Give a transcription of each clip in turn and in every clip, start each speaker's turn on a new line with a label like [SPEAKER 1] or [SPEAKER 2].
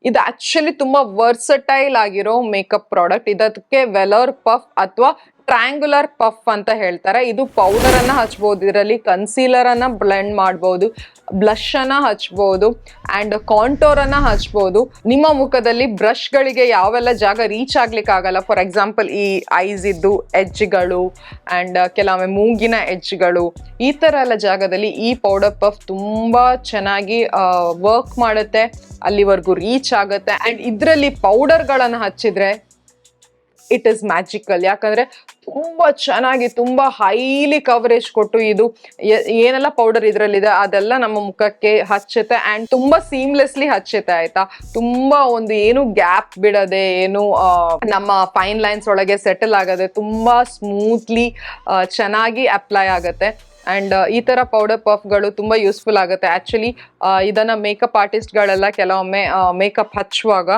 [SPEAKER 1] ಇದು ಆಕ್ಚುಲಿ ತುಂಬಾ ವರ್ಸಟೈಲ್ ಆಗಿರೋ ಮೇಕಪ್ ಪ್ರಾಡಕ್ಟ್. ಇದಕ್ಕೆ ವೆಲರ್ ಪಫ್ ಅಥವಾ ಟ್ರ್ಯಾಂಗ್ಯುಲರ್ ಪಫ್ ಅಂತ ಹೇಳ್ತಾರೆ. ಇದು ಪೌಡರ್ ಅನ್ನ ಹಚ್ಬಹುದು, ಇದರಲ್ಲಿ ಕನ್ಸೀಲರ್ ಅನ್ನ ಬ್ಲೆಂಡ್ ಮಾಡಬಹುದು, ಬ್ಲಷ್ ಅನ್ನ ಹಚ್ಬಹುದು ಅಂಡ್ ಕಾಂಟೋರ್ ಅನ್ನ ಹಚ್ಬಹುದು. ನಿಮ್ಮ ಮುಖದಲ್ಲಿ ಬ್ರಷ್ ಗಳಿಗೆ ಯಾವೆಲ್ಲ ಜಾಗ ರೀಚ್ ಆಗ್ಲಿಕ್ಕೆ ಆಗಲ್ಲ, ಫಾರ್ ಎಕ್ಸಾಂಪಲ್ ಈ ಐಸ್ ಇದ್ದು ಎಡ್ಜ್ಗಳು ಅಂಡ್ ಕೆಲವೊಮ್ಮೆ ಮೂಗಿನ ಎಡ್ಜ್ಗಳು, ಈ ತರ ಎಲ್ಲ ಜಾಗದಲ್ಲಿ ಈ ಪೌಡರ್ ಪಫ್ ತುಂಬಾ ಚೆನ್ನಾಗಿ ವರ್ಕ್ ಮಾಡುತ್ತೆ, ಅಲ್ಲಿವರೆಗೂ ರೀಚ್ ಆಗುತ್ತೆ. ಅಂಡ್ ಇದರಲ್ಲಿ ಪೌಡರ್ಗಳನ್ನು ಹಚ್ಚಿದ್ರೆ ಇಟ್ ಇಸ್ ಮ್ಯಾಜಿಕಲ್. ಯಾಕಂದ್ರೆ ತುಂಬಾ ಚೆನ್ನಾಗಿ ತುಂಬಾ ಹೈಲಿ ಕವರೇಜ್ ಕೊಟ್ಟು ಇದು ಏನೆಲ್ಲ ಪೌಡರ್ ಇದ್ರಲ್ಲಿದೆ ಅದೆಲ್ಲ ನಮ್ಮ ಮುಖಕ್ಕೆ ಹಚ್ಚುತ್ತೆ ಅಂಡ್ ತುಂಬಾ ಸೀಮ್ಲೆಸ್ಲಿ ಹಚ್ಚುತ್ತೆ. ಆಯ್ತಾ, ತುಂಬಾ ಒಂದು ಏನು ಗ್ಯಾಪ್ ಬಿಡದೆ, ಏನು ನಮ್ಮ ಫೈನ್ ಲೈನ್ಸ್ ಒಳಗೆ ಸೆಟಲ್ ಆಗದೆ, ತುಂಬಾ ಸ್ಮೂತ್ಲಿ ಚೆನ್ನಾಗಿ ಅಪ್ಲೈ ಆಗುತ್ತೆ. ಅಂಡ್ ಈ ತರ ಪೌಡರ್ ಪಫ್ಗಳು ತುಂಬಾ ಯೂಸ್ಫುಲ್ ಆಗುತ್ತೆ. ಆಕ್ಚುಲಿ ಇದನ್ನ ಮೇಕಪ್ ಆರ್ಟಿಸ್ಟ್ಗಳೆಲ್ಲ ಕೆಲವೊಮ್ಮೆ ಮೇಕಪ್ ಹಚ್ಚುವಾಗ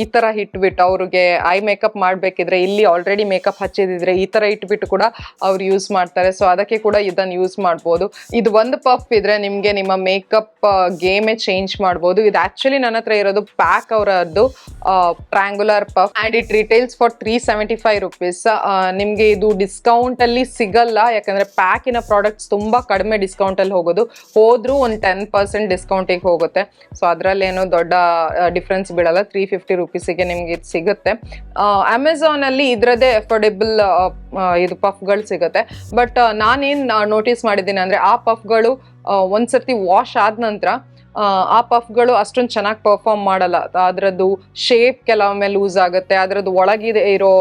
[SPEAKER 1] ಈ ತರ ಇಟ್ಬಿಟ್ಟು ಅವ್ರಿಗೆ ಐ ಮೇಕಪ್ ಮಾಡ್ಬೇಕಿದ್ರೆ, ಇಲ್ಲಿ ಆಲ್ರೆಡಿ ಮೇಕಪ್ ಹಚ್ಚಿದ್ರೆ ಈ ತರ ಇಟ್ಬಿಟ್ಟು ಕೂಡ ಅವ್ರು ಯೂಸ್ ಮಾಡ್ತಾರೆ. ಸೊ ಅದಕ್ಕೆ ಕೂಡ ಇದನ್ನ ಯೂಸ್ ಮಾಡ್ಬೋದು. ಇದು ಒಂದು ಪಫ್ ಇದ್ರೆ ನಿಮ್ಗೆ ನಿಮ್ಮ ಮೇಕಪ್ ಗೇಮೇ ಚೇಂಜ್ ಮಾಡ್ಬೋದು. ಇದು ಆಕ್ಚುಲಿ ನನ್ನ ಹತ್ರ ಇರೋದು ಪ್ಯಾಕ್ ಅವರದ್ದು triangular puff and it retails for 375 rupees. ನಿಮ್ಗೆ ಇದು ಡಿಸ್ಕೌಂಟ್ ಅಲ್ಲಿ ಸಿಗಲ್ಲ, ಯಾಕಂದ್ರೆ ಪ್ಯಾಕಿನ ಪ್ರಾಡಕ್ಟ್ಸ್ ತುಂಬಾ ಕಡಿಮೆ ಡಿಸ್ಕೌಂಟ್ ಅಲ್ಲಿ ಹೋದ್ರೂ ಒಂದು 10% ಡಿಸ್ಕೌಂಟಿಗೆ ಹೋಗುತ್ತೆ. ಸೊ ಅದ್ರಲ್ಲೇನು ದೊಡ್ಡ ಡಿಫ್ರೆನ್ಸ್ ಬೀಳಲ್ಲ. 350 rupeesಗೆ ನಿಮ್ಗೆ ಇದು ಸಿಗುತ್ತೆ. ಅಮೆಝಾನ್ ಅಲ್ಲಿ ಇದ್ರದೇ ಅಫೋರ್ಡೆಬಲ್ ಇದು ಪಫ್ಗಳು ಸಿಗುತ್ತೆ. ಬಟ್ ನಾನೇನ್ ನೋಟಿಸ್ ಮಾಡಿದ್ದೀನಿ ಅಂದ್ರೆ ಆ ಪಫ್ಗಳು ಒಂದ್ಸರ್ತಿ ವಾಶ್ ಆದ ನಂತರ ಆ ಪಫ್ಗಳು ಅಷ್ಟೊಂದು ಚೆನ್ನಾಗಿ ಪರ್ಫಾರ್ಮ್ ಮಾಡಲ್ಲ. ಅದರದ್ದು ಶೇಪ್ ಕೆಲವೊಮ್ಮೆ ಲೂಸ್ ಆಗುತ್ತೆ, ಅದರದ್ದು ಒಳಗಿದೆ ಇರೋ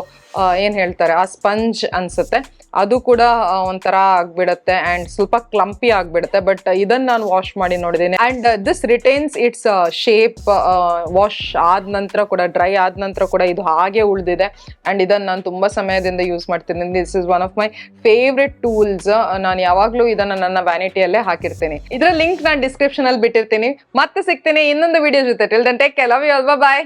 [SPEAKER 1] ಏನ್ ಹೇಳ್ತಾರೆ ಆ ಸ್ಪಂಜ್ ಅನ್ಸುತ್ತೆ, ಅದು ಕೂಡ ಒಂಥರ ಆಗ್ಬಿಡುತ್ತೆ ಅಂಡ್ ಸ್ವಲ್ಪ ಕ್ಲಂಪಿ ಆಗ್ಬಿಡುತ್ತೆ. ಬಟ್ ಇದನ್ನ ನಾನು ವಾಶ್ ಮಾಡಿ ನೋಡಿದ್ದೀನಿ and this retains it's shape. Wash ಆದ ನಂತರ ಕೂಡ, ಡ್ರೈ ಆದ ನಂತರ ಕೂಡ ಇದು ಹಾಗೆ ಉಳಿದಿದೆ ಅಂಡ್ ಇದನ್ನ ನಾನು ತುಂಬಾ ಸಮಯದಿಂದ ಯೂಸ್ ಮಾಡ್ತೀನಿ. This is one of my favourite tools. ನಾನು ಯಾವಾಗ್ಲೂ ಇದನ್ನ ನನ್ನ ವ್ಯಾನಿಟಿಯಲ್ಲೇ ಹಾಕಿರ್ತೀನಿ. ಇದರ ಲಿಂಕ್ ನಾನು ಡಿಸ್ಕ್ರಿಪ್ಷನ್ ಅಲ್ಲಿ ಬಿಟ್ಟಿರ್ತೀನಿ. ಮತ್ತೆ ಸಿಗ್ತೀನಿ ಇನ್ನೊಂದು ವಿಡಿಯೋ ಜೊತೆ. Till then take care, love you all, by.